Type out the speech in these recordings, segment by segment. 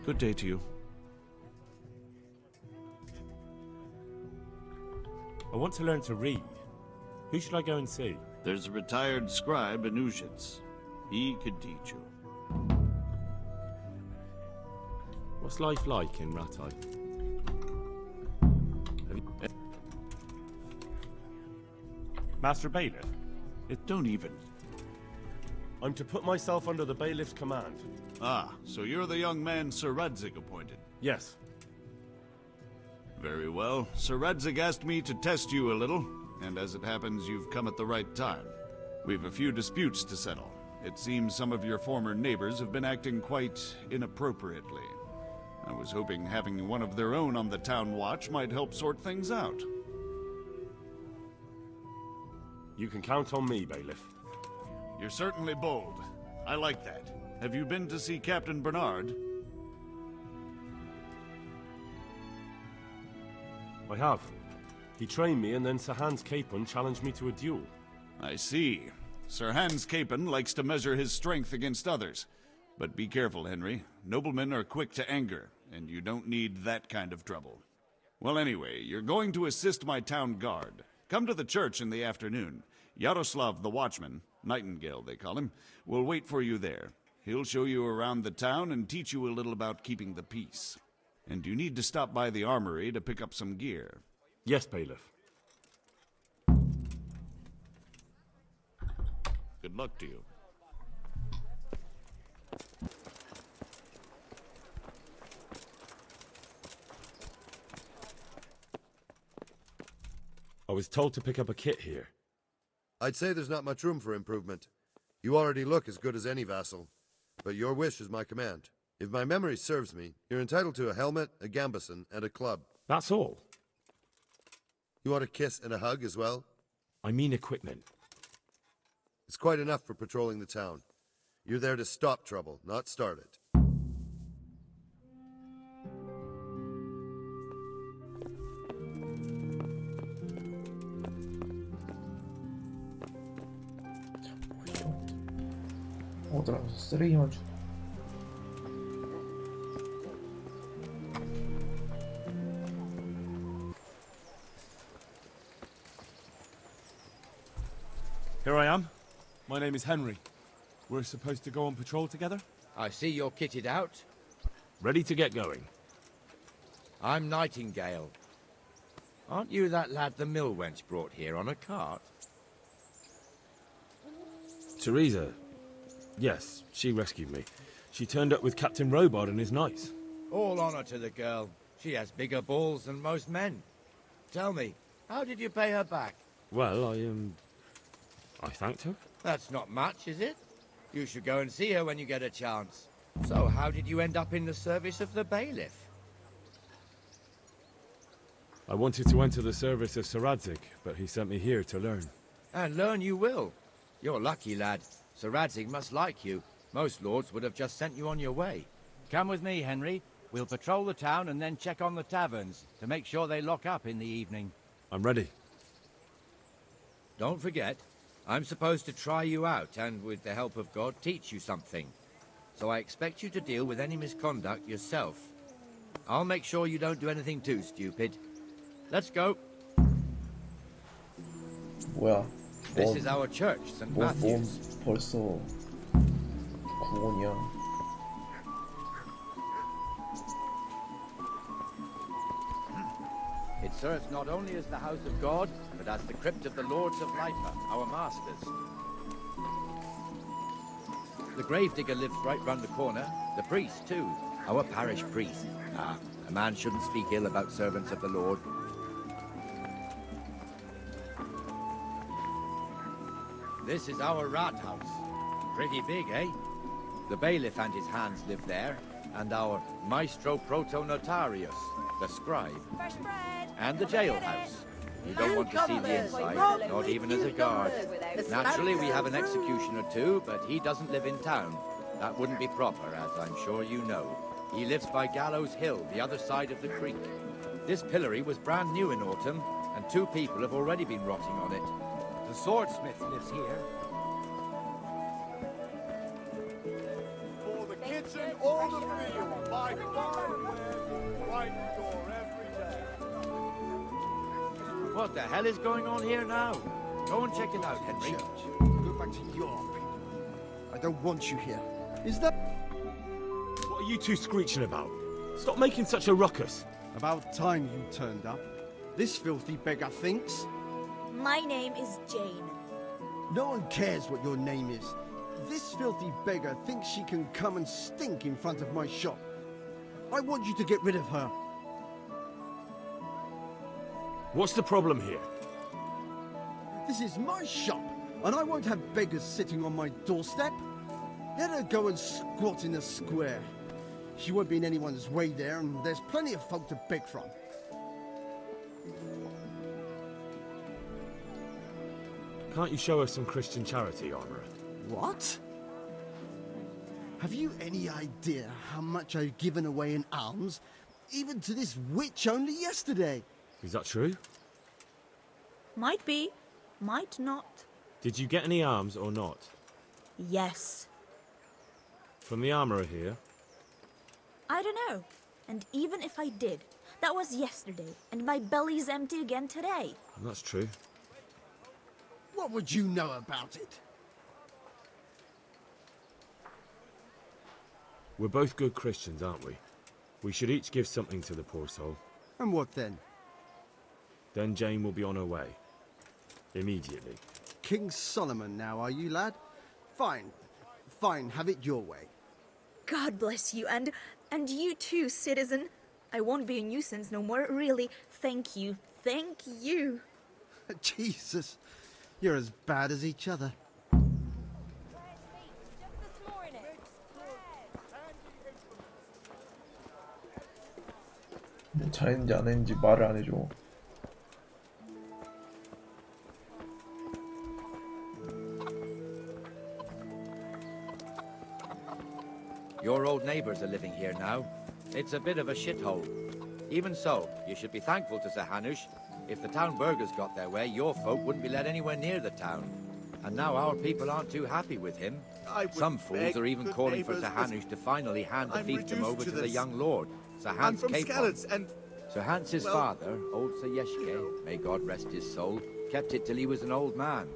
Good day to you. I want to learn to read. Who should I go and see? There's a retired scribe in Ushitz. He could teach you. What's life like in Ratai? Master Bailiff? Don't even. I'm to put myself under the bailiff's command. Ah, so you're the young man Sir Radzig appointed. Yes. Very well. Sir Radzig asked me to test you a little, and as it happens, you've come at the right time. We've a few disputes to settle. It seems some of your former neighbors have been acting quite inappropriately. I was hoping having one of their own on the town watch might help sort things out. You can count on me, Bailiff. You're certainly bold. I like that. Have you been to see Captain Bernard? I have. He trained me and then Sir Hans Capon challenged me to a duel. I see. Sir Hans Capon likes to measure his strength against others. But be careful, Henry. Noblemen are quick to anger, and you don't need that kind of trouble. Well, anyway, you're going to assist my town guard. Come to the church in the afternoon. Yaroslav the watchman, Nightingale they call him, will wait for you there. He'll show you around the town and teach you a little about keeping the peace. And you need to stop by the armory to pick up some gear. Yes, Bailiff. Good luck to you. I was told to pick up a kit here. I'd say there's not much room for improvement. You already look as good as any vassal. But your wish is my command. If my memory serves me, you're entitled to a helmet, a gambeson, and a club. That's all? You want a kiss and a hug as well? I mean equipment. It's quite enough for patrolling the town. You're there to stop trouble, not start it. 어디라 쓰레기만 줘. Here I am. My name is Henry. We're supposed to go on patrol together? I see you're kitted out. Ready to get going. I'm Nightingale. Aren't you that lad the mill wench brought here on a cart? Teresa. Yes, she rescued me. She turned up with Captain Robard and his knights. All honor to the girl. She has bigger balls than most men. Tell me, how did you pay her back? Well, I thanked her. That's not much, is it? You should go and see her when you get a chance. So how did you end up in the service of the bailiff? I wanted to enter the service of Sir Radzig, but he sent me here to learn. And learn you will. You're lucky, lad. Sir Radzig must like you. Most lords would have just sent you on your way. Come with me, Henry. We'll patrol the town and then check on the taverns to make sure they lock up in the evening. I'm ready. Don't forget, I'm supposed to try you out and, with the help of God, teach you something. So I expect you to deal with any misconduct yourself. I'll make sure you don't do anything too stupid. Let's go. 뭐야? This is our church, St. Matthew's. 벌써 구원이야. It serves not only as the house of God, but as the crypt of the Lords of Lipa, our masters. The gravedigger lives right round the corner. The priest, too. Our parish priest. Ah, a man shouldn't speak ill about servants of the Lord. This is our rat house. Pretty big, eh? The bailiff and his hands live there, and our maestro proto-notarius, the scribe, and the jailhouse. You don't want to see the inside, not even as a guard. Naturally, we have an executioner too, but he doesn't live in town. That wouldn't be proper, as I'm sure you know. He lives by Gallows Hill, the other side of the creek. This pillory was brand new in autumn, and 2 people have already been rotting on it. The swordsmith lives here. For the kitchen or the field. By right door every day. What the hell is going on here now? Go and check it out, Henry. Go back to your people. I don't want you here. Is that What are you two screeching about? Stop making such a ruckus. about time you turned up? This filthy beggar thinks. My name is Jane. No one cares what your name is. This filthy beggar thinks she can come and stink in front of my shop. I want you to get rid of her. What's the problem here? This is my shop, and I won't have beggars sitting on my doorstep. Let her go and squat in the square. She won't be in anyone's way there, and there's plenty of folk to beg from. Can't you show us some Christian charity, Armourer? What? Have you any idea how much I've given away in alms, even to this witch only yesterday? Is that true? Might be, might not. Did you get any arms or not? Yes. From the Armourer here? I don't know. And even if I did, that was yesterday, and my belly's empty again today. That's true. What would you know about it? We're both good Christians, aren't we? We should each give something to the poor soul. And what then? Then Jane will be on her way. Immediately. King Solomon now, are you, lad? Fine. Fine, have it your way. God bless you, and you too, citizen. I won't be a nuisance no more, really. Thank you. Thank you. Jesus, you're as bad as each other. 잘했는지 안 했는지 말을 안 해줘. Your old neighbours are living here now. It's a bit of a shithole. Even so, you should be thankful to Sir Hanush. If the town burghers got their way, your folk wouldn't be let anywhere near the town. And now our people aren't too happy with him. Some fools are even calling for Sir Hanush to finally hand the fiefdom over to the young lord, Sir Hans Capon. Sir Hans's father, old Sir Yeshke, may God rest his soul, kept it till he was an old man.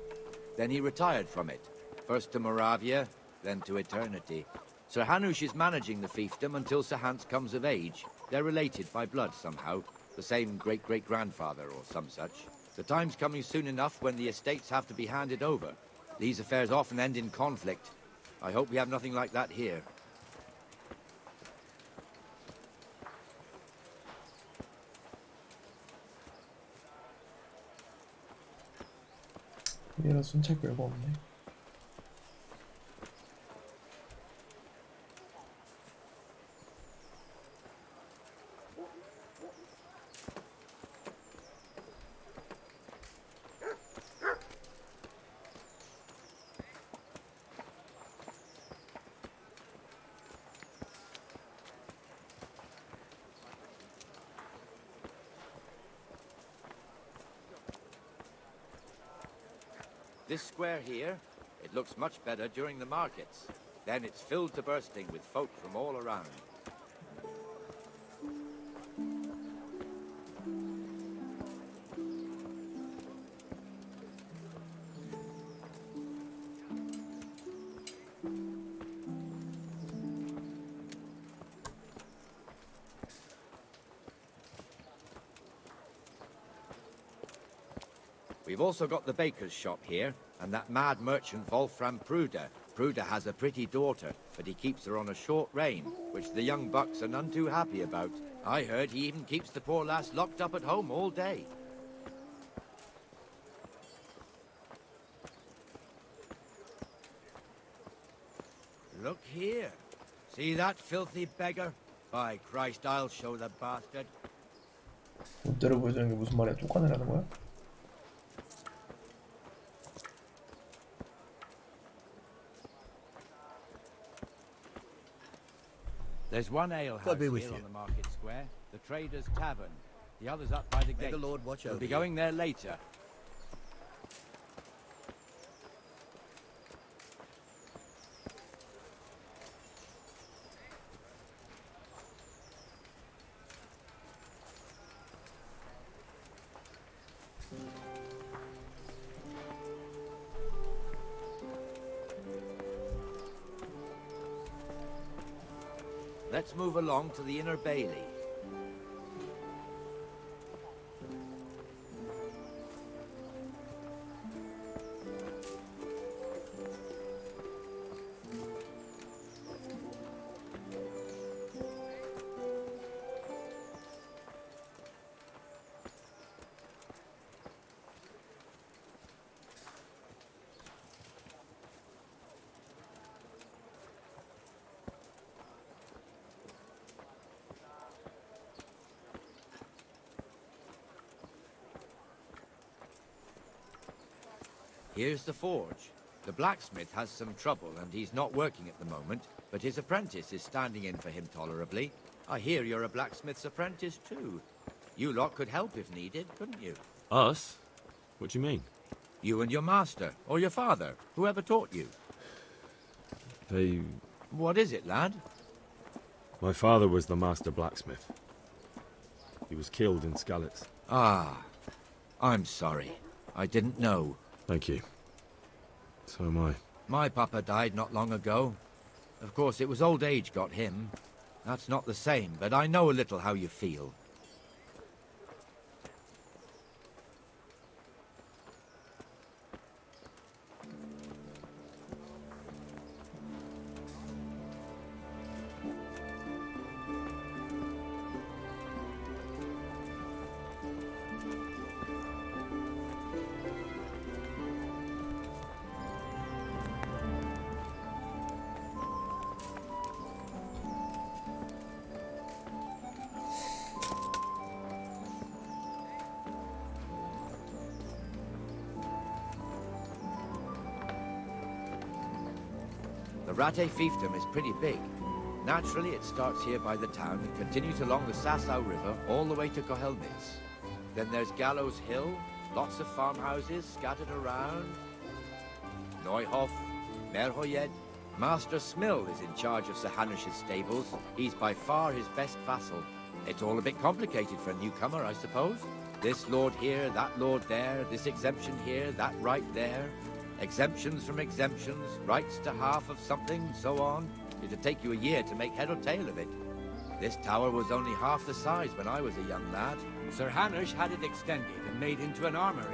Then he retired from it, first to Moravia, then to eternity. Sir Hanush is managing the fiefdom until Sir Hans comes of age. They're related by blood somehow, the same great-great-grandfather or some such. The time's coming soon enough when the estates have to be handed over. These affairs often end in conflict. I hope we have nothing like that here. 얘라 순찰 별거 없네. This square here, it looks much better during the markets. Then it's filled to bursting with folk from all around. We've also got the baker's shop here, and that mad merchant Wolfram Pruder. Pruder has a pretty daughter, but he keeps her on a short rein, which the young bucks are none too happy about. I heard he even keeps the poor lass locked up at home all day. Look here. See that filthy beggar? By Christ, I'll show the bastard. 롯데를 보여주는 게 무슨 말이야? 쫓아내라는 거야? There's one alehouse God be with here you. on the market square, the Trader's Tavern. The other's up by the gate. May the Lord watch We'll over be you. going there later. Let's move along to the inner bailey. Here's the forge. The blacksmith has some trouble and he's not working at the moment, but his apprentice is standing in for him tolerably. I hear you're a blacksmith's apprentice too. You lot could help if needed, couldn't you? Us? What do you mean? You and your master, or your father, whoever taught you. They... What is it, lad? My father was the master blacksmith. He was killed in Skalitz. Ah, I'm sorry. I didn't know. Thank you. So am I. My papa died not long ago. Of course, it was old age got him. That's not the same, but I know a little how you feel. The Rate fiefdom is pretty big. Naturally, it starts here by the town and continues along the Sasau River all the way to Kohelnitz. Then there's Gallows Hill, lots of farmhouses scattered around. Neuhof, Merhoyed. Master Smill is in charge of Sir Hanish's stables. He's by far his best vassal. It's all a bit complicated for a newcomer, I suppose. This lord here, that lord there, this exemption here, that right there. Exemptions from exemptions, rights to half of something, so on. It'd take you a year to make head or tail of it. This tower was only half the size when I was a young lad. Sir Hanish had it extended and made into an armory.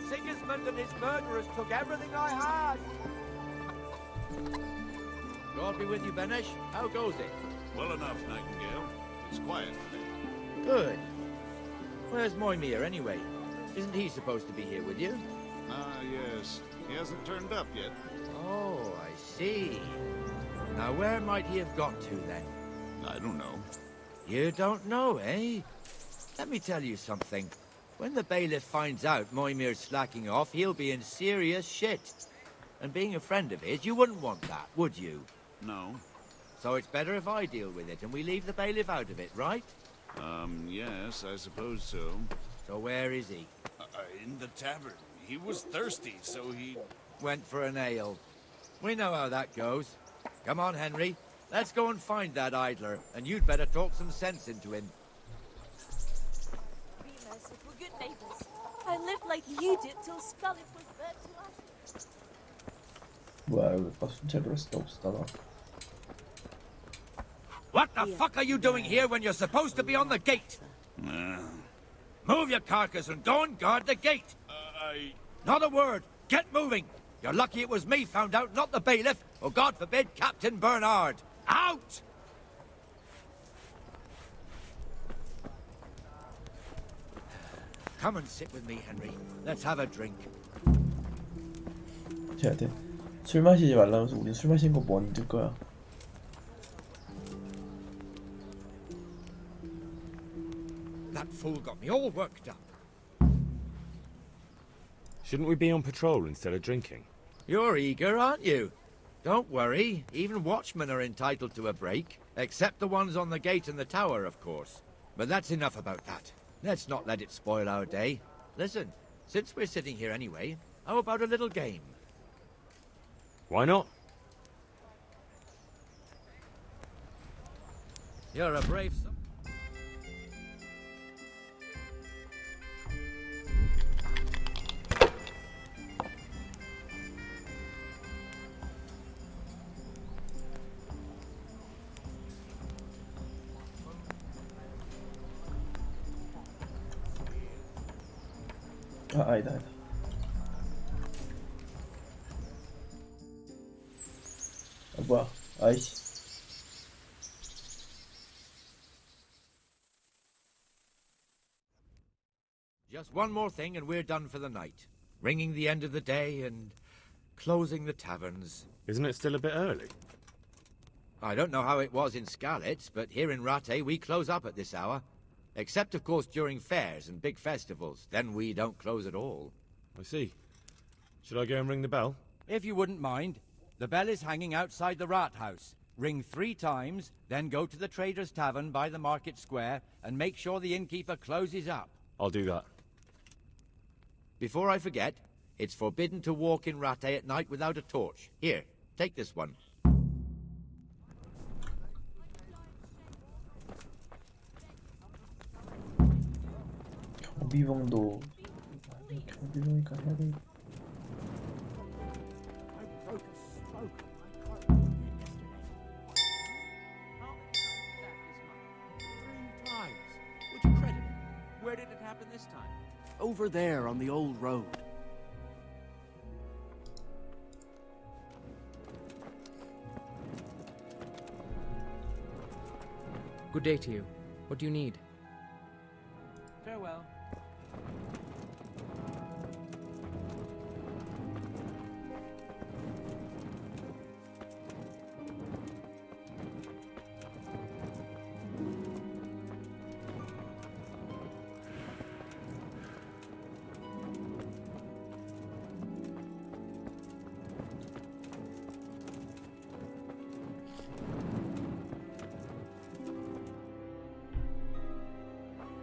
Sigismund and his murderers took everything I had. God be with you, Benesh. How goes it? Well enough, Nightingale. It's quiet today. Good. Where's Moimir, anyway? Isn't he supposed to be here with you? Ah, yes. He hasn't turned up yet. Oh, I see. Now, where might he have got to, then? I don't know. You don't know, eh? Let me tell you something. When the bailiff finds out Moimir's slacking off, he'll be in serious shit. And being a friend of his, you wouldn't want that, would you? No. So it's better if I deal with it and we leave the bailiff out of it, right? Yes, I suppose so. So where is he? In the tavern. He was thirsty, so he... Went for an ale. We know how that goes. Come on, Henry. Let's go and find that idler, and you'd better talk some sense into him. Be merciful, good neighbors. I lived like you did till Scarlet was burnt to ashes. 뭐야 여기 봐 순찰을 수도 없었다. What the fuck are you doing here when you're supposed to be on the gate? Move your carcass and go and guard the gate. Not a word. Get moving. You're lucky it was me found out, not the bailiff, or God forbid, Captain Bernard. Out! Come and sit with me, Henry. Let's have a drink. 쟤한테 술 마시지 말라면서 우린 술 마시는 거 뭐 안 들 거야. That fool got me all worked up. Shouldn't we be on patrol instead of drinking? You're eager, aren't you? Don't worry, even watchmen are entitled to a break. Except the ones on the gate and the tower, of course. But that's enough about that. Let's not let it spoil our day. Listen, since we're sitting here anyway, how about a little game? Why not? You're a brave son. 아, 아니다. 아, 뭐야. 아이씨. Just one more thing and we're done for the night. Ringing the end of the day and closing the taverns. Isn't it still a bit early? I don't know how it was in Scarlet, but here in Rattay we close up at this hour. Except, of course, during fairs and big festivals. Then we don't close at all. I see. Should I go and ring the bell? If you wouldn't mind, the bell is hanging outside the rat house. Ring 3 times, then go to the Trader's Tavern by the market square and make sure the innkeeper closes up. I'll do that. Before I forget, it's forbidden to walk in Rattay at night without a torch. Here, take this one. 경비병도 경비병이니까 해야 돼. Would you credit it? Where did it happen this time? Over there on the old road. Good day to you. What do you need? Farewell.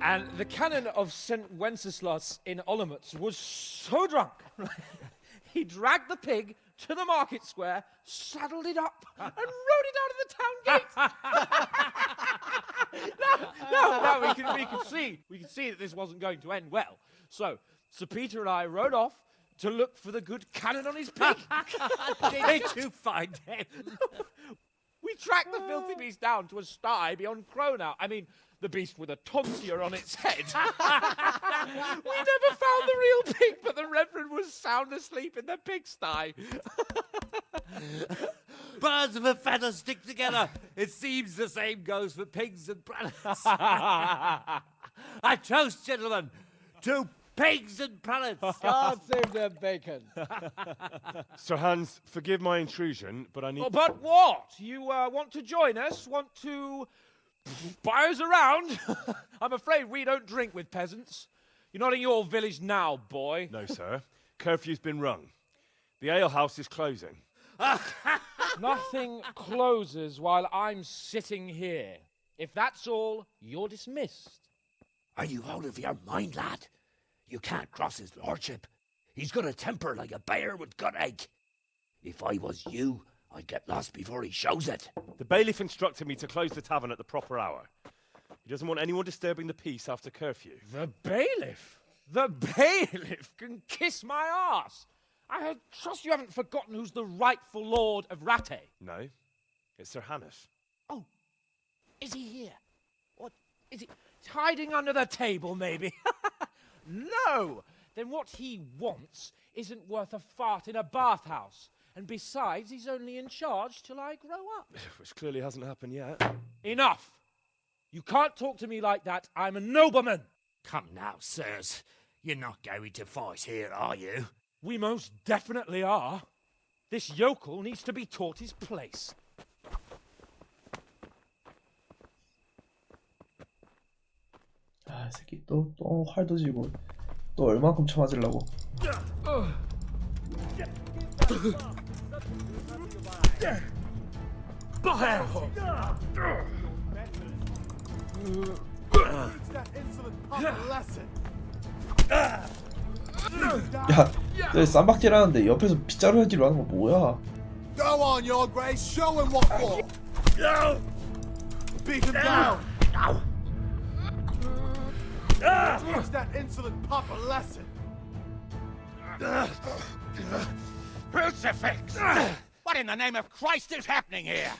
And the canon of St. Wenceslas in Olomouc was so drunk, he dragged the pig to the market square, saddled it up, and rode it out of the town gate. No, we can see that this wasn't going to end well. So, Sir Peter and I rode off to look for the good canon on his pig. Did you find him? We tracked the filthy beast down to a sty beyond Cronau. I mean, the beast with a tonsure on its head. We never found the real pig, but the Reverend was sound asleep in the pigsty. Birds of a feather stick together. It seems the same goes for pigs and planets. I toast, gentlemen, to pigs and planets. God save the bacon. Sir Hans, forgive my intrusion, but I need... Oh, but what? You want to join us? Want to buy us around? I'm afraid we don't drink with peasants. You're not in your village now, boy. No, sir. Curfew's been rung. The alehouse is closing. Nothing closes while I'm sitting here. If that's all, you're dismissed. Are you out of your mind, lad? You can't cross his lordship. He's got a temper like a bear with gut ache. If I was you, I'd get lost before he shows it. The bailiff instructed me to close the tavern at the proper hour. He doesn't want anyone disturbing the peace after curfew. The bailiff? The bailiff can kiss my arse. I trust you haven't forgotten who's the rightful lord of Rattay. No, it's Sir Hannes. Oh, is he here? What, is he hiding under the table, maybe? No! Then what he wants isn't worth a fart in a bathhouse. And besides, he's only in charge till I grow up. Which clearly hasn't happened yet. Enough! You can't talk to me like that. I'm a nobleman. Come now, sirs. You're not going to fight here, are you? We most definitely are. This yokel needs to be taught his place. 아, 이 새끼 또 활도 쥐고 또 얼만큼 쳐맞으려고. 야, 너 쌈박질 하는데 옆에서 빗자루질로 하는 거 뭐야? Go on, Your Grace, show him what for. Beat him down. Teach that insolent pup a lesson. Crucifix! What in the name of Christ is happening here?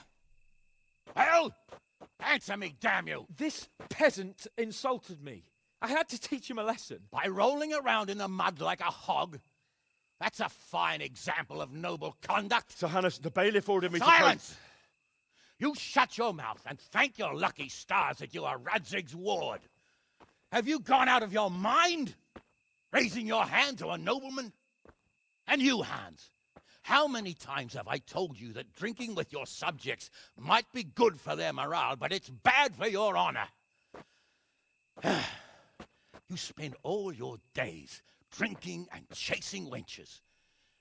Well, answer me, damn you! This peasant insulted me. I had to teach him a lesson. By rolling around in the mud like a hog? That's a fine example of noble conduct. Sir Hannes, the bailiff ordered me Silence! You shut your mouth and thank your lucky stars that you are Radzig's ward. Have you gone out of your mind? Raising your hand to a nobleman? And you, Hans, how many times have I told you that drinking with your subjects might be good for their morale, but it's bad for your honor? You spend all your days drinking and chasing wenches,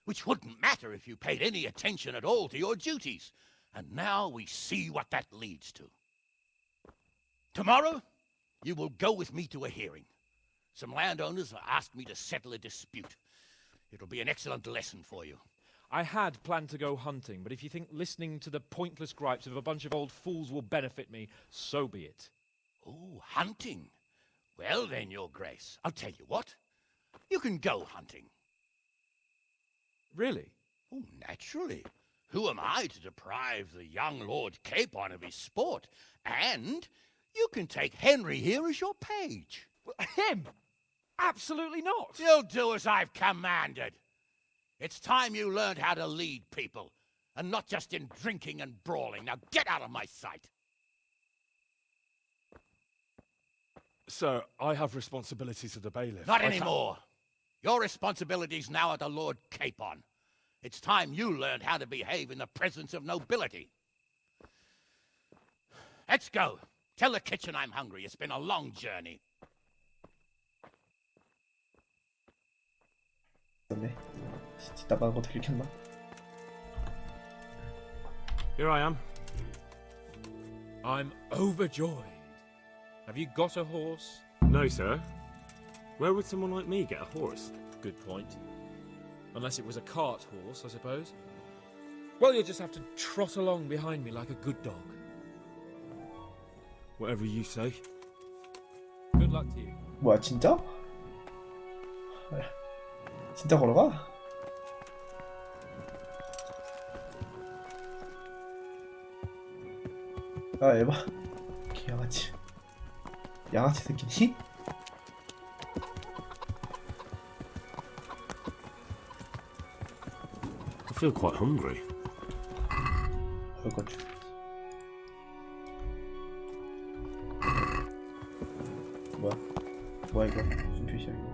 which wouldn't matter if you paid any attention at all to your duties. And now we see what that leads to. Tomorrow, you will go with me to a hearing. Some landowners have asked me to settle a dispute. It'll be an excellent lesson for you. I had planned to go hunting, but if you think listening to the pointless gripes of a bunch of old fools will benefit me, so be it. Oh, hunting. Well then, Your Grace, I'll tell you what. You can go hunting. Really? Oh, naturally. Who am I to deprive the young Lord Capon of his sport? And you can take Henry here as your page. Him? Absolutely not. You'll do as I've commanded. It's time you learned how to lead people, and not just in drinking and brawling. Now get out of my sight. Sir, I have responsibilities to the bailiff. Not anymore. Your responsibilities now are the Lord Capon. It's time you learned how to behave in the presence of nobility. Let's go. Tell the kitchen I'm hungry. It's been a long journey. Here I am. I'm overjoyed. Have you got a horse? No, sir. Where would someone like me get a horse? Good point. Unless it was a cart horse, I suppose. Well, you'll just have to trot along behind me like a good dog. Whatever you say. Good luck to you. 뭐야 진짜? 진짜 걸어가? 아 에바 개양아치 양아치 새끼니? I feel quite hungry. 얼건 뭐야 이거 무슨 표시야 이거?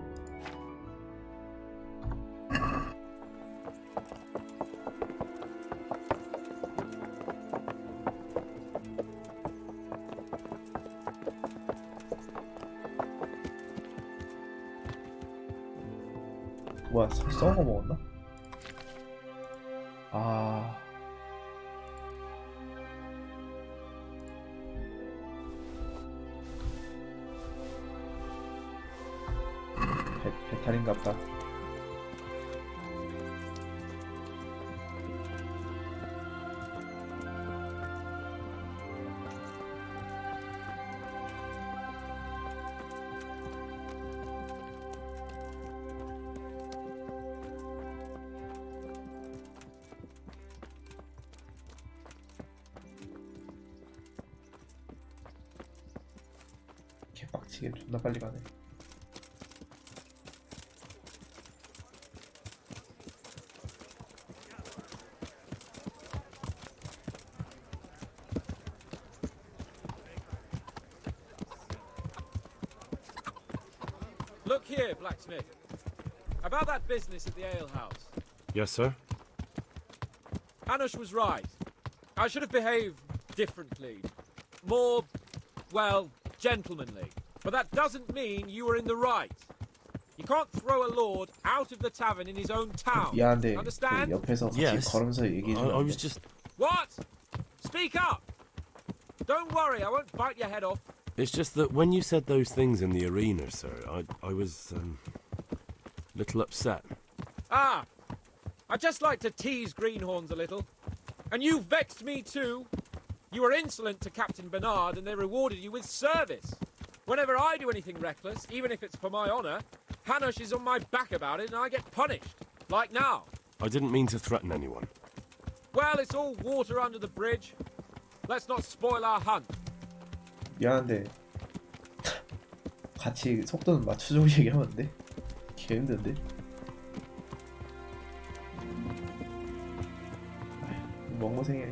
뭐야 썩은 거 먹었나? 아 배탈인갑다. 개빡치게 존나 빨리 가네. Look here, blacksmith. About that business at the alehouse. Yes, sir. Hanush was right. I should have behaved differently. More, well, gentlemanly. but that doesn't mean you were in the right. You can't throw a lord out of the tavern in his own town. 미안한데 Understand? 그 옆에서 같이 Yes. 걸으면서 얘기해 주면 I 안 was 돼? just... What? Speak up! Don't worry, I won't bite your head off. It's just that when you said those things in the arena, sir, I was, a little upset. Ah! I just like to tease greenhorns a little. And you vexed me too. You were insolent to Captain Bernard and they rewarded you with service. Whenever I do anything reckless, even if it's for my honour, Hanush is on my back about it and I get punished. Like now. I didn't mean to threaten anyone. Well, it's all water under the bridge. Let's not spoil our hunt. 미안한데 같이 속도는 맞추자고 얘기하면 안 돼? 개 힘든데? 멍멍생이야.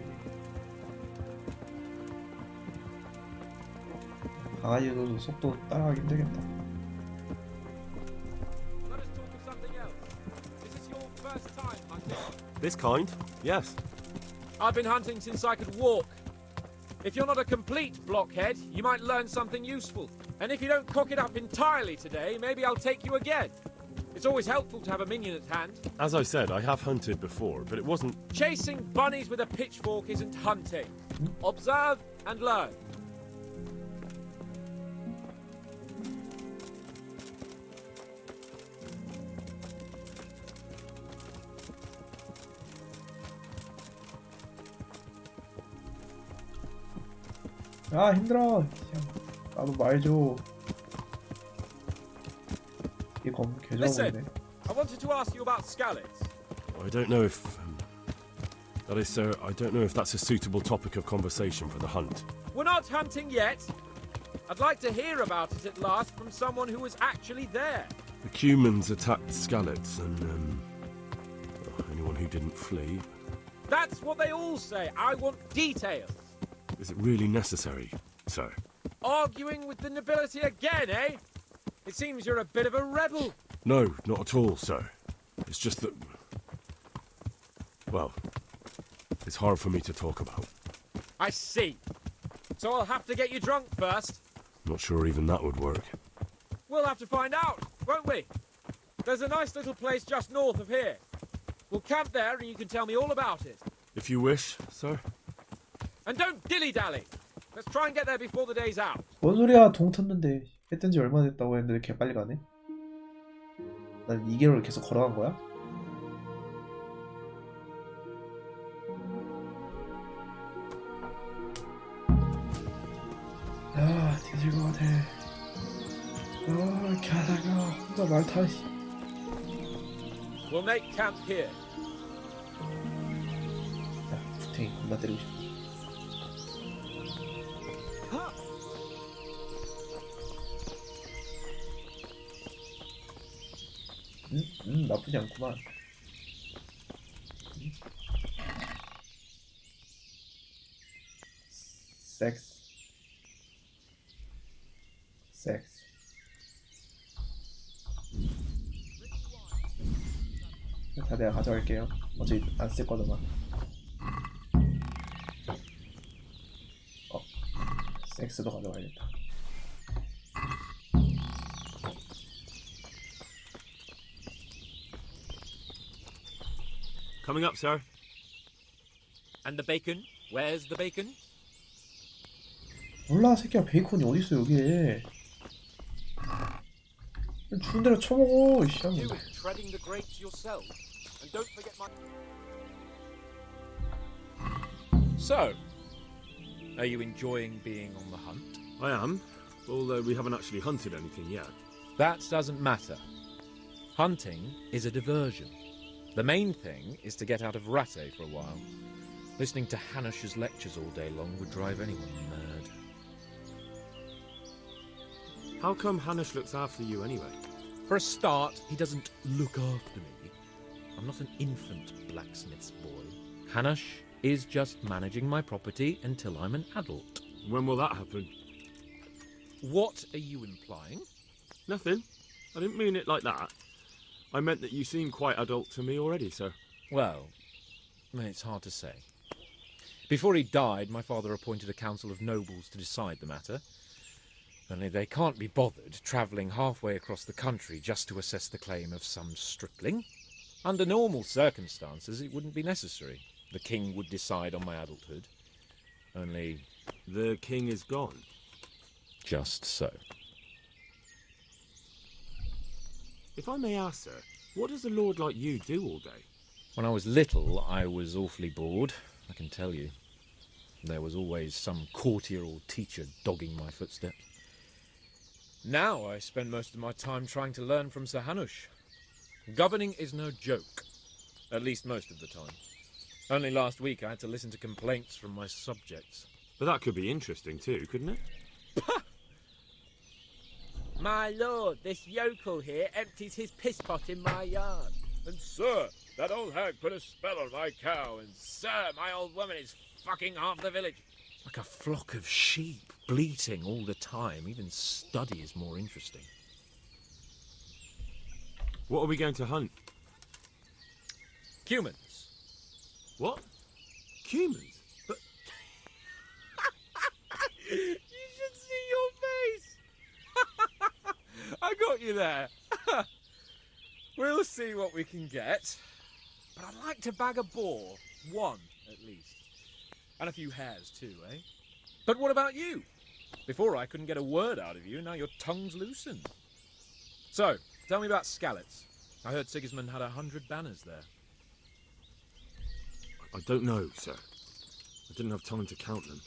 강아지도 속도 따라가기 힘들겠다. Let us talk of something else. Is this your first time hunting? This kind? Yes. I've been hunting since I could walk. If you're not a complete blockhead, you might learn something useful. And if you don't cock it up entirely today, maybe I'll take you again. It's always helpful to have a minion at hand. As I said, I have hunted before, but it wasn't... Chasing bunnies with a pitchfork isn't hunting. Observe and learn. 아 힘들어. 나도 말 줘. 이 검 개좋아 보이네. Listen, I wanted to ask you about scallops. I don't know if... that is, sir, I don't know if that's a suitable topic of conversation for the hunt. We're not hunting yet. I'd like to hear about it at last from someone who was actually there. The Cumans attacked Skallets and, well, anyone who didn't flee. That's what they all say. I want details. Is it really necessary, sir? Arguing with the nobility again, eh? It seems you're a bit of a rebel. No, not at all, sir. It's just that... well, it's hard for me to talk about. I see. So I'll have to get you drunk first. Not sure even that would work. We'll have to find out, won't we? There's a nice little place just north of here. We'll camp there and you can tell me all about it. If you wish, sir. And don't dilly-dally. Let's try and get there before the day's out. 뭔 소리야? 동 텄는데 해 뜬 지 얼마 됐다고 했는데 개 빨리 가네? 난 2개월 계속 걸어간 거야? 아, 뒤질 것 같아. 아, 이렇게 하다가 혼자 말 타. We'll make camp here. 야, 구탱이 겁나 때리고 싶어. 나쁘지 않구만. 섹스. 다 내가 가져갈게요. 어차피 안 쓸 거더만. 섹스도 가져가야겠다. Coming up, sir. And the bacon? Where's the bacon? 몰라, 새끼야. 베이컨이 어딨어 여기에. 주는 대로 쳐먹어. 씨. Do it treading the grapes yourself. And don't forget my... So, are you enjoying being on the hunt? I am, although we haven't actually hunted anything yet. That doesn't matter. Hunting is a diversion. The main thing is to get out of Rattay for a while. Listening to Hanush's lectures all day long would drive anyone mad. How come Hanush looks after you anyway? For a start, he doesn't look after me. I'm not an infant blacksmith's boy. Hanush is just managing my property until I'm an adult. When will that happen? What are you implying? Nothing. I didn't mean it like that. I meant that you seem quite adult to me already, sir. Well, it's hard to say. Before he died, my father appointed a council of nobles to decide the matter. Only they can't be bothered travelling halfway across the country just to assess the claim of some stripling. Under normal circumstances, it wouldn't be necessary. The king would decide on my adulthood. Only... The king is gone. Just so. If I may ask, sir, what does a lord like you do all day? When I was little, I was awfully bored, I can tell you. There was always some courtier or teacher dogging my footsteps. Now I spend most of my time trying to learn from Sir Hanush. Governing is no joke, at least most of the time. Only last week I had to listen to complaints from my subjects. But that could be interesting too, couldn't it? My lord, this yokel here empties his piss pot in my yard. And sir, that old hag put a spell on my cow, and Sir, my old woman is fucking half the village. like a flock of sheep, bleating all the time. Even study is more interesting. What are we going to hunt? Humans. What? Humans? But You should see your face. I got you there. We'll see what we can get. But I'd like to bag a boar. One, at least. And a few hares too, eh? But what about you? Before I couldn't get a word out of you, now your tongue's loosened. So, tell me about Skalitz. I heard Sigismund had 100 banners there. I don't know, sir. I didn't have time to count them.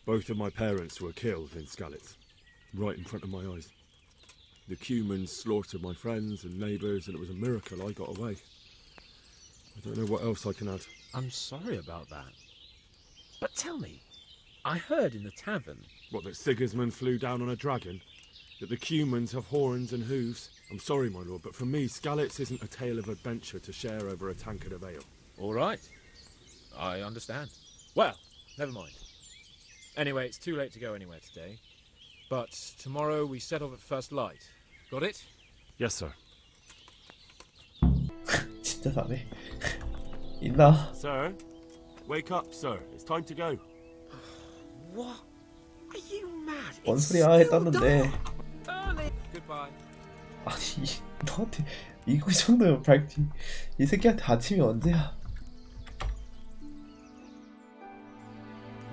Both of my parents were killed in Skalitz, right in front of my eyes. The Cumans slaughtered my friends and neighbours, and it was a miracle I got away. I don't know what else I can add. I'm sorry about that. But tell me, I heard in the tavern... What, that Sigismund flew down on a dragon? That the Cumans have horns and hooves? I'm sorry, my lord, but for me, Skalitz isn't a tale of adventure to share over a tankard of ale. All right. I understand. Well, never mind. Anyway, it's too late to go anywhere today. But tomorrow we set off at first light. Got it? Yes, sir. 진짜 잘해. 있나? Sir? Wake up, sir. It's time to go. What? Are you mad? 뭔 소리야 했다는데. Goodbye. 아니 너한테 이거 정도면 밝지. 이 새끼한테 아침이 언제야?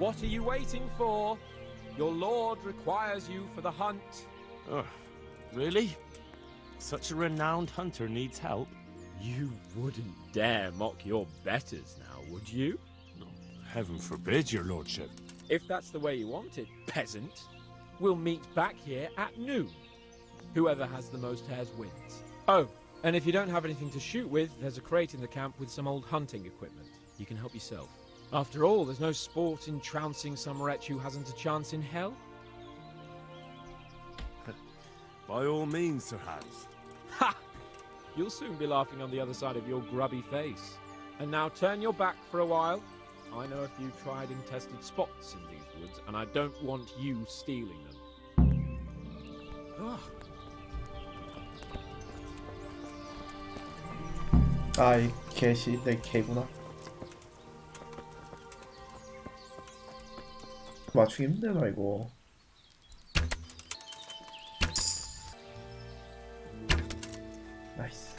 What are you waiting for? Your lord requires you for the hunt. Oh, really? Such a renowned hunter needs help? You wouldn't dare mock your betters now, would you? No, heaven forbid, your lordship. If that's the way you want it, peasant, we'll meet back here at noon. Whoever has the most hares wins. Oh, and if you don't have anything to shoot with, there's a crate in the camp with some old hunting equipment. You can help yourself. After all, there's no sport in trouncing some wretch who hasn't a chance in hell. By all means, Sir Hans. Ha! You'll soon be laughing on the other side of your grubby face. And now turn your back for a while. I know a few tried and tested spots in these woods, and I don't want you stealing them. Oh. 아, 이 개시 내 개구나. 맞추기 힘들다 이거. 나이스.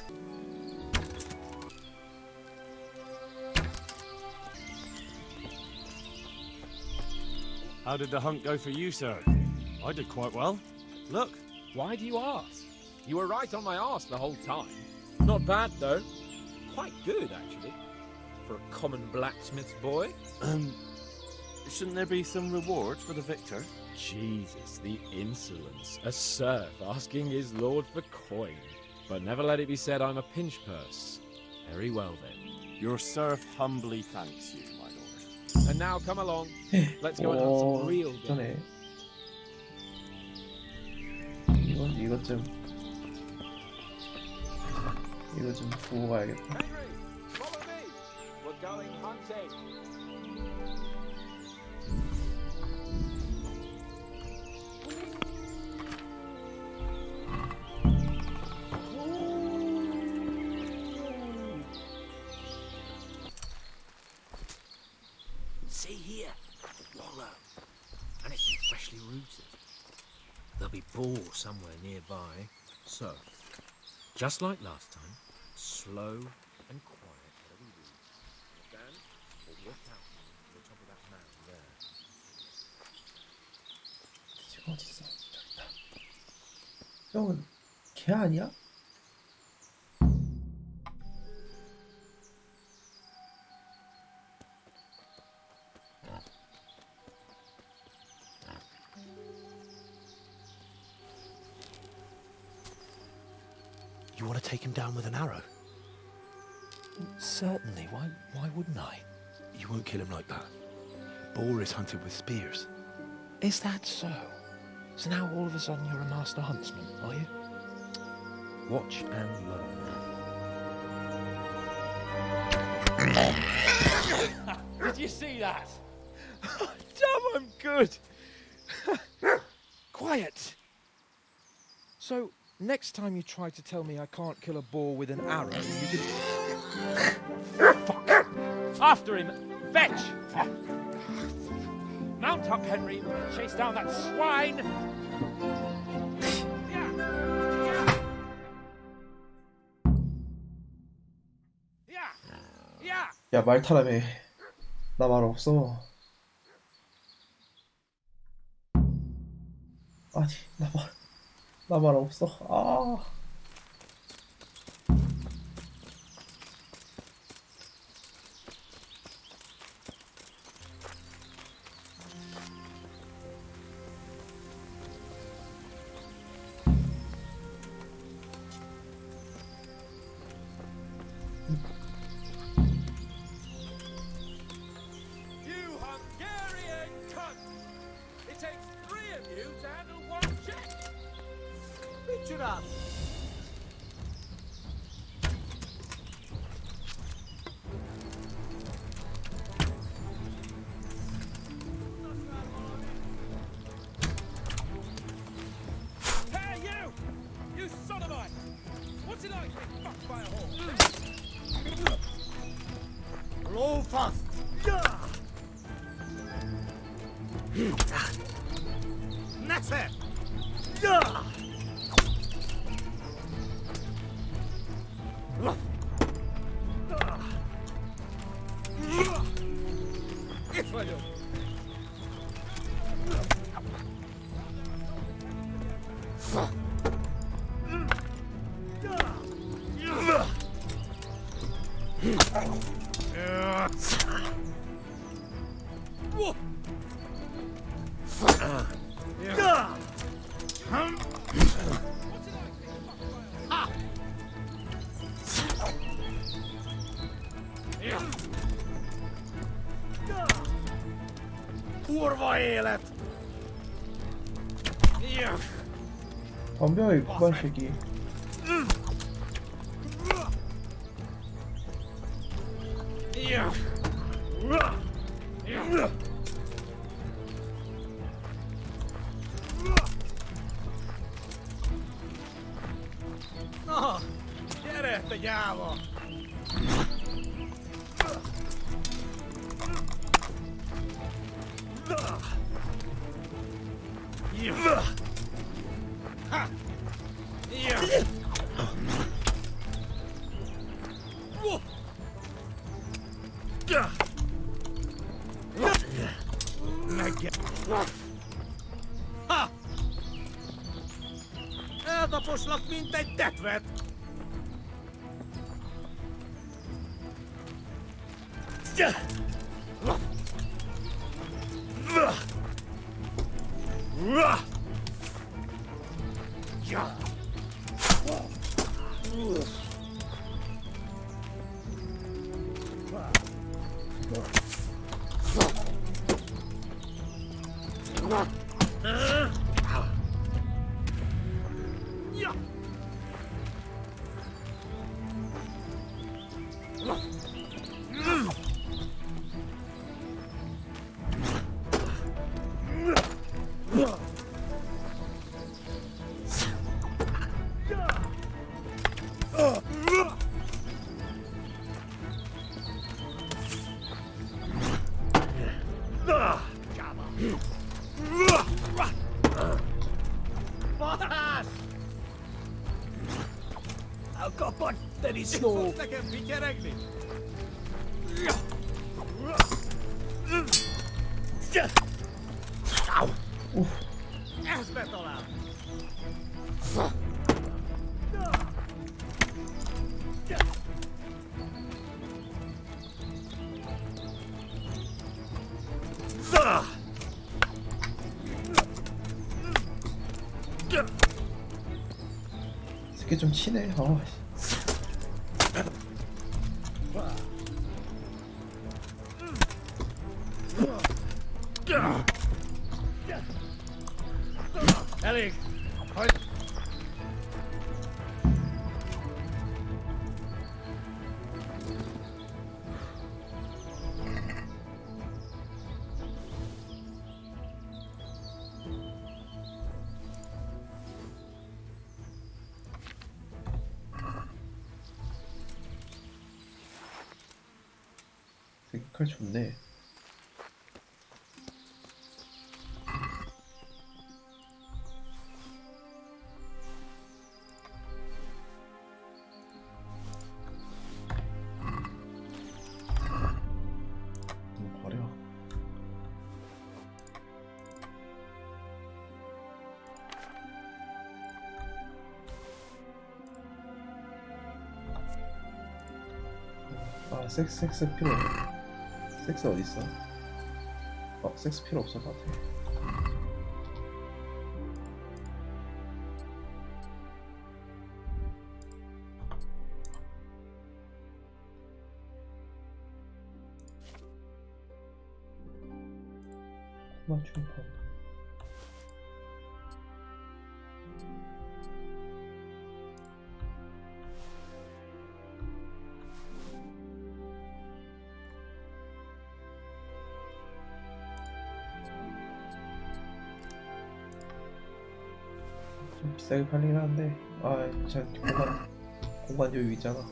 How did the hunt go for you, sir? I did quite well. Look. Why do you ask? You were right on my arse the whole time. Not bad, though. Quite good, actually. For a common blacksmith's boy. Shouldn't there be some reward for the victor? Jesus, the insolence. A serf asking his lord for coin. But never let it be said I'm a pinch purse. Very well, then. Your serf humbly thanks you, my lord. And now come along. Let's go and have some real 전에 이것 좀 보고 가야겠다. Henry, follow me. We're going hunting. See here, wallow. And it's uprooted. There'll be boar somewhere nearby. So, just like last time, slow and quiet. Whatever you do, stand or walk out to the top of that mound there. 지금 어딨어? 저기 있다. 형은 걔 아니야? You want to take him down with an arrow? Certainly. Why wouldn't I? You won't kill him like that. Boar is hunted with spears. Is that so? So now all of a sudden you're a master huntsman, are you? Watch and learn. Did you see that? Damn, I'm good. Quiet. So, next time you try to tell me I can't kill a boar with an arrow, you can... Fuck. After him! Fetch! Mount up, Henry. Chase down that swine! 야, 말 타라며. 나 말 없어. 아니, 나 말 없어. 아. Roll fast. That's it. Kurva élet! 덤벼, 이 구간식이. No, gyere, gyáva! Eltaposlak, mint egy tetvet! Boss! I've got back very slow. 새끼 좀 치네. 아, Ellie, 새끼 칼 좋네. 버려. 아, 섹스 필요 없네. 섹스 어딨어? 섹스 필요 없을 것 같아. 맞춤 판. 좀 비싸게 팔리긴 하는데, 아, 참 공간 여유 있잖아.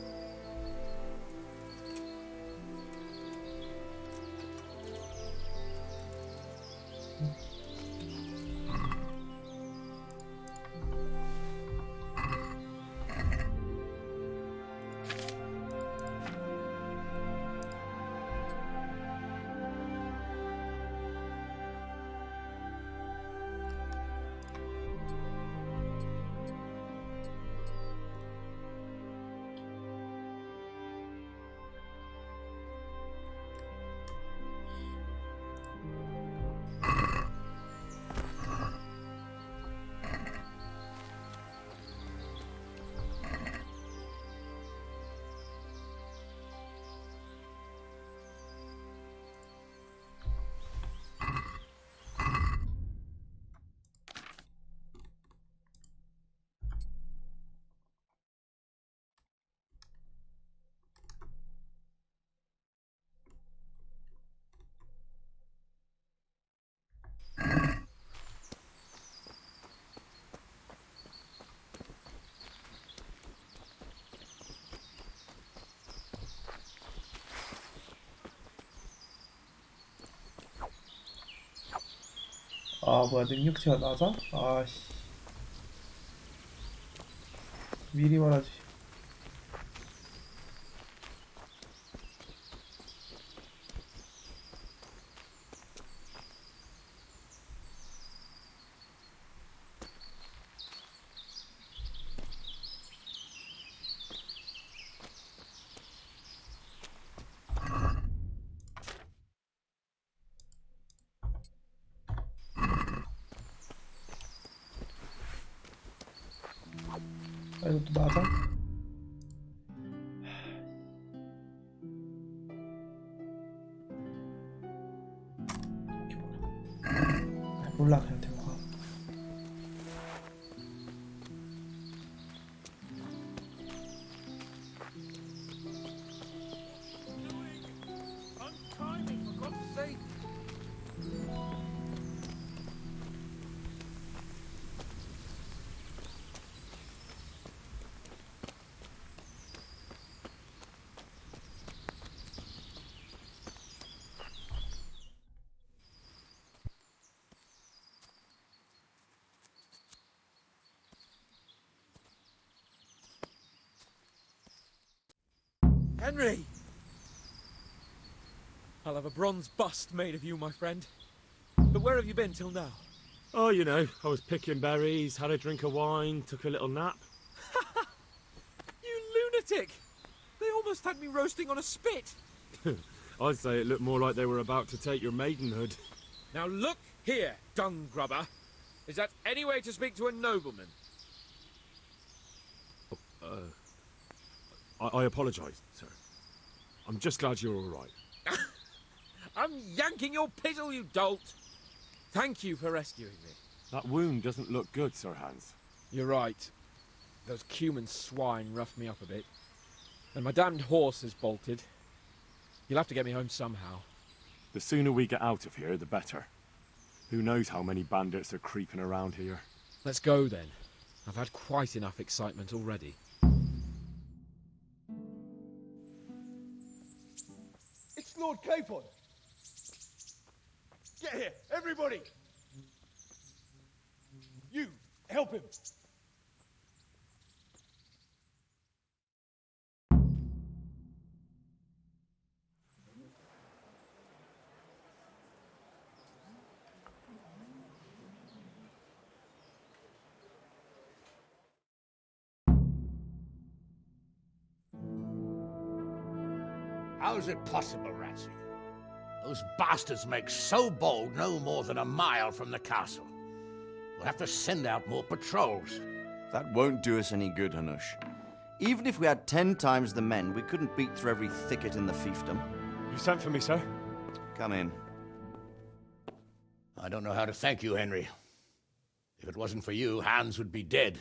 아, 뭐야, 능력치가 낮아? 아씨, 미리 말하지. 아, 이것도 맞아? 아, 몰라, 그냥 데리고 가. Henry! I'll have a bronze bust made of you, my friend. But where have you been till now? Oh, you know, I was picking berries, had a drink of wine, took a little nap. You lunatic! They almost had me roasting on a spit. I'd say it looked more like they were about to take your maidenhood. Now look here, dung grubber. Is that any way to speak to a nobleman? I apologise, sir. I'm just glad you're all right. I'm yanking your pizzle, you dolt! Thank you for rescuing me. That wound doesn't look good, Sir Hans. You're right. Those Cuman swine roughed me up a bit. And my damned horse has bolted. You'll have to get me home somehow. The sooner we get out of here, the better. Who knows how many bandits are creeping around here. Let's go then. I've had quite enough excitement already. It's Lord Capon. Get here, everybody. You, help him. How is it possible, Ratsy? Those bastards make so bold no more than a mile from the castle. We'll have to send out more patrols. That won't do us any good, Hanush. Even if we had 10 times the men, we couldn't beat through every thicket in the fiefdom. You sent for me, sir? Come in. I don't know how to thank you, Henry. If it wasn't for you, Hans would be dead.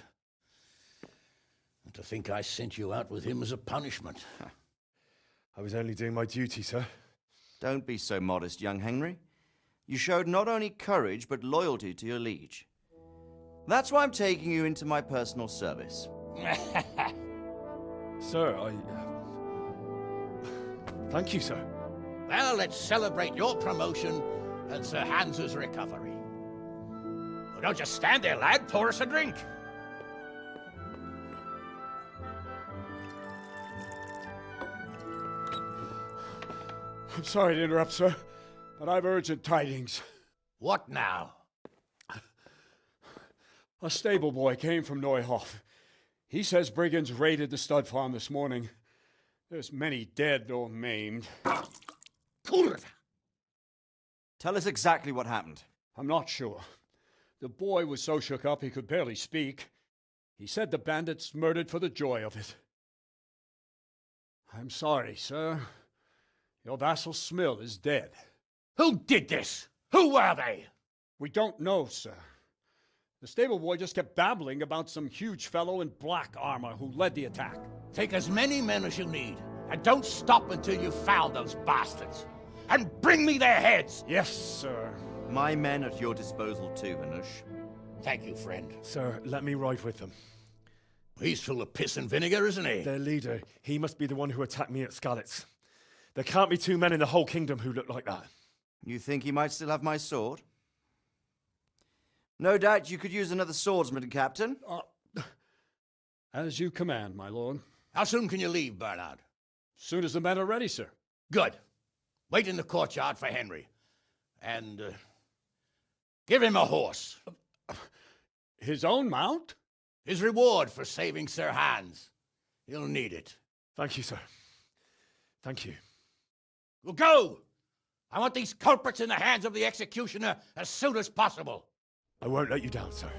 And to think I sent you out with him as a punishment. I was only doing my duty, sir. Don't be so modest, young Henry. You showed not only courage, but loyalty to your liege. That's why I'm taking you into my personal service. Sir, Thank you, sir. Well, let's celebrate your promotion and Sir Hans's recovery. Well, don't just stand there, lad. Pour us a drink. I'm sorry to interrupt, sir, but I've urgent tidings. What now? A stable boy came from Neuhof. He says brigands raided the stud farm this morning. There's many dead or maimed. Tell us exactly what happened. I'm not sure. The boy was so shook up he could barely speak. He said the bandits murdered for the joy of it. I'm sorry, sir. Your vassal Smill is dead. Who did this? Who were they? We don't know, sir. The stable boy just kept babbling about some huge fellow in black armor who led the attack. Take as many men as you need, and don't stop until you've found those bastards. And bring me their heads! Yes, sir. My men at your disposal too, Hanush. Thank you, friend. Sir, let me ride with them. He's full of piss and vinegar, isn't he? Their leader, he must be the one who attacked me at Skalitz. There can't be 2 men in the whole kingdom who look like that. You think he might still have my sword? No doubt you could use another swordsman, Captain. As you command, my lord. How soon can you leave, Bernard? Soon as the men are ready, sir. Good. Wait in the courtyard for Henry. And, give him a horse. His own mount? His reward for saving Sir Hans. He'll need it. Thank you, sir. Thank you. Well, go! I want these culprits in the hands of the executioner as soon as possible. I won't let you down, sir.